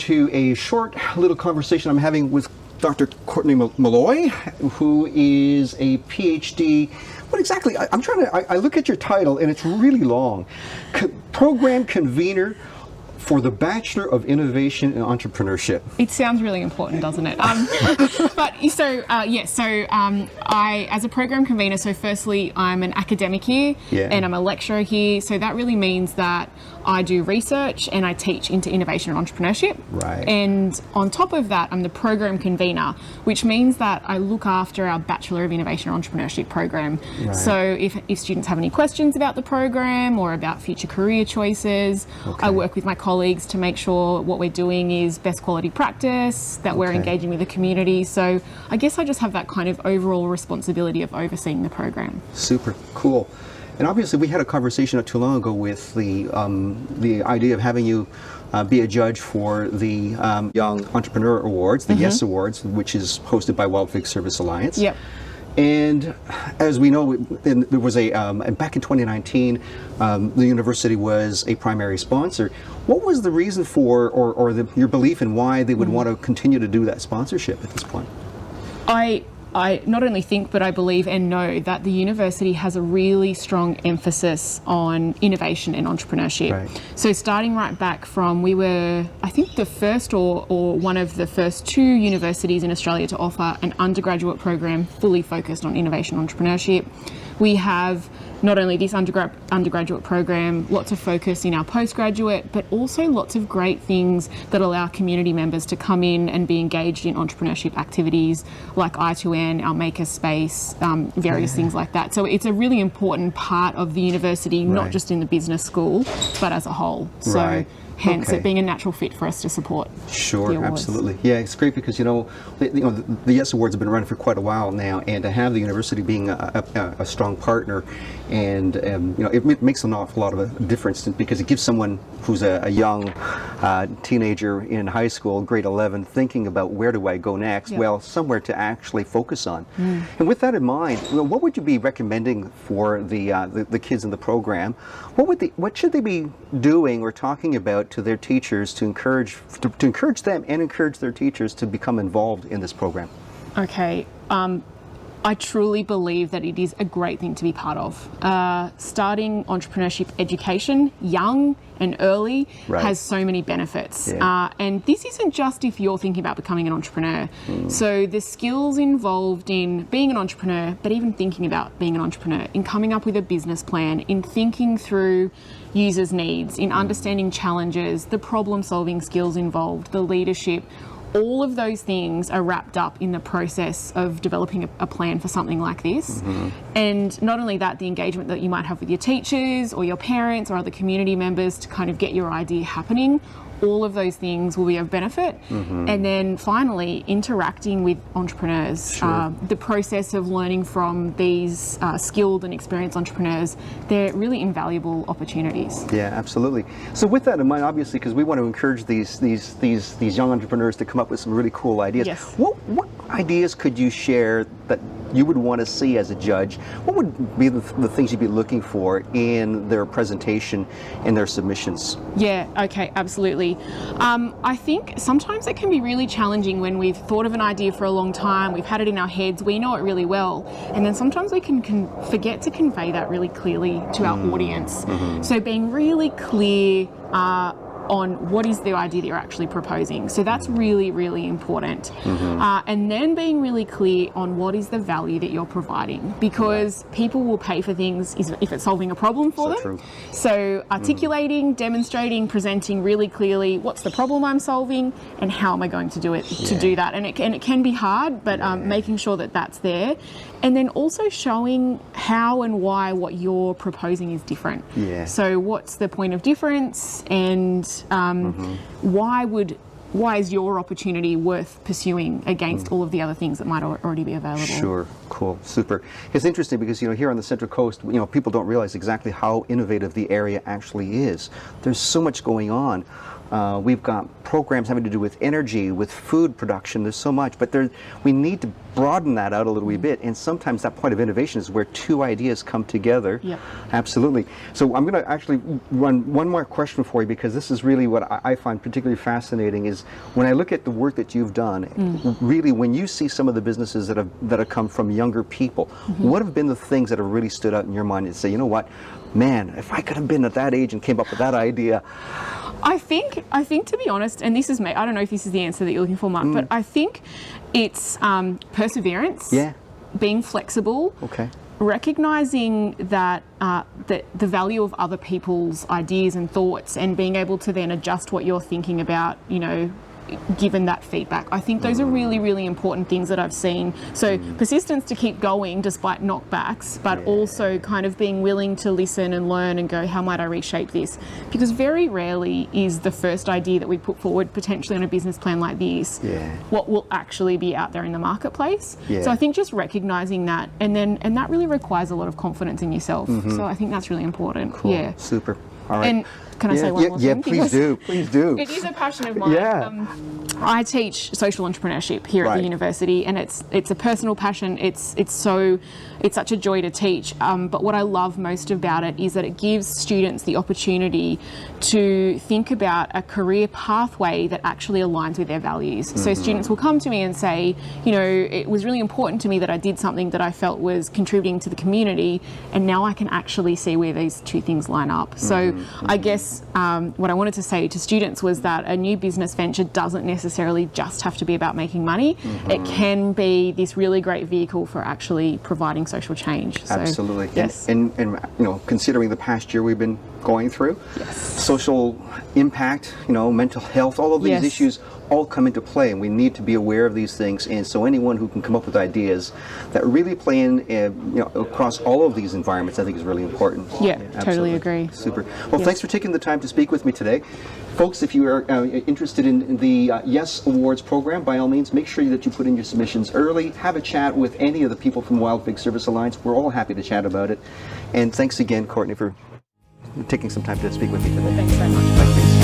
to a short little conversation I'm having with Dr. Courtney Malloy, who is a PhD. What exactly? I'm trying to. I look at your title and it's really long. Program convener for the Bachelor of Innovation and Entrepreneurship. It sounds really important, doesn't it? I, as a program convener, so firstly, I'm an academic here, and I'm a lecturer here. So that really means that I do research and I teach into innovation and entrepreneurship. Right. And on top of that, I'm the program convener, which means that I look after our Bachelor of Innovation and Entrepreneurship program. Right. So if students have any questions about the program or about future career choices, I work with my colleagues to make sure what we're doing is best quality practice, that we're engaging with the community. So I guess I just have that kind of overall responsibility of overseeing the program. Super cool. And obviously, we had a conversation not too long ago with the idea of having you be a judge for the Young Entrepreneur Awards, the YES Awards, which is hosted by Wild Fig Service Alliance. Yep. And as we know, there was and back in 2019, the university was a primary sponsor. What was the reason for, or your belief in why they would want to continue to do that sponsorship at this point? I not only think, but I believe and know that the university has a really strong emphasis on innovation and entrepreneurship. Right. So starting right back from, we were, I think, the first or one of the first 2 universities in Australia to offer an undergraduate program fully focused on innovation and entrepreneurship. We have not only this undergraduate program, lots of focus in our postgraduate, but also lots of great things that allow community members to come in and be engaged in entrepreneurship activities like I2N, our maker space, various things like that. So it's a really important part of the university, not just in the business school, but as a whole. So hence it being a natural fit for us to support. Sure, absolutely. Yeah, it's great because the YES Awards have been running for quite a while now, and to have the university being a strong partner, and it makes an awful lot of a difference because it gives someone who's a young teenager in high school, grade 11, thinking about where do I go next? Well, somewhere to actually focus on. And with that in mind, what would you be recommending for the kids in the program? What should they be doing or talking about to their teachers to encourage them and encourage their teachers to become involved in this program? Okay. I truly believe that it is a great thing to be part of. Starting entrepreneurship education young and early has so many benefits. And this isn't just if you're thinking about becoming an entrepreneur. So the skills involved in being an entrepreneur, but even thinking about being an entrepreneur, in coming up with a business plan, in thinking through users' needs, in understanding challenges, the problem-solving skills involved, the leadership, all of those things are wrapped up in the process of developing a plan for something like this. And not only that, the engagement that you might have with your teachers or your parents or other community members to kind of get your idea happening, all of those things will be of benefit. And then finally, interacting with entrepreneurs. The process of learning from these skilled and experienced entrepreneurs, they're really invaluable opportunities. Yeah, absolutely. So with that in mind, obviously, because we want to encourage these young entrepreneurs to come up with some really cool ideas. What ideas could you share that you would want to see as a judge? What would be the things you'd be looking for in their presentation and their submissions? Yeah, okay, absolutely. I think sometimes it can be really challenging when we've thought of an idea for a long time, we've had it in our heads, we know it really well, and then sometimes we can forget to convey that really clearly to our audience. So being really clear on what is the idea that you're actually proposing. So that's really, really important. And then being really clear on what is the value that you're providing, because people will pay for things if it's solving a problem for them. True. So articulating, demonstrating, presenting really clearly what's the problem I'm solving and how am I going to do it to do that. And it can be hard, but making sure that that's there. And then also showing how and why what you're proposing is different. So what's the point of difference, and why is your opportunity worth pursuing against all of the other things that might already be available? Sure, cool, super. It's interesting because here on the Central Coast, people don't realize exactly how innovative the area actually is. There's so much going on. We've got programs having to do with energy, with food production. There's so much, but we need to broaden that out a little wee bit. And sometimes that point of innovation is where two ideas come together. Yep. Absolutely. So I'm going to actually run one more question for you, because this is really what I find particularly fascinating. Is when I look at the work that you've done, really when you see some of the businesses that have come from younger people, what have been the things that have really stood out in your mind and say, you know what, man, if I could have been at that age and came up with that idea. I think to be honest, and this is me, I don't know if this is the answer that you're looking for, Mark, but I think it's perseverance, being flexible, recognizing that the value of other people's ideas and thoughts, and being able to then adjust what you're thinking about, you know, given that feedback. I think those are really, really important things that I've seen. So persistence to keep going despite knockbacks, but also kind of being willing to listen and learn and go, how might I reshape this? Because very rarely is the first idea that we put forward potentially on a business plan like this what will actually be out there in the marketplace. So I think just recognizing that, and that really requires a lot of confidence in yourself. So I think that's really important. Cool. Yeah. Super. All right. And can I say one more thing? Yeah, please do. Please do. It is a passion of mine. I teach social entrepreneurship here at the university, and it's a personal passion. It's such a joy to teach. But what I love most about it is that it gives students the opportunity to think about a career pathway that actually aligns with their values. So students will come to me and say, you know, it was really important to me that I did something that I felt was contributing to the community, and now I can actually see where these two things line up. So I guess what I wanted to say to students was that a new business venture doesn't necessarily just have to be about making money. It can be this really great vehicle for actually providing social change. So, absolutely. Yes. And you know, considering the past year we've been going through, social impact, you know, mental health, all of these issues all come into play, and we need to be aware of these things. And so anyone who can come up with ideas that really play in, you know, across all of these environments, I think is really important. Yeah, totally agree. Super. Well, thanks for taking the time to speak with me today. Folks, if you are interested in the Yes Awards program, by all means, make sure that you put in your submissions early. Have a chat with any of the people from Wild Fig Service Alliance. We're all happy to chat about it. And thanks again, Courtney, for taking some time to speak with me today. Thanks very much. Thank you.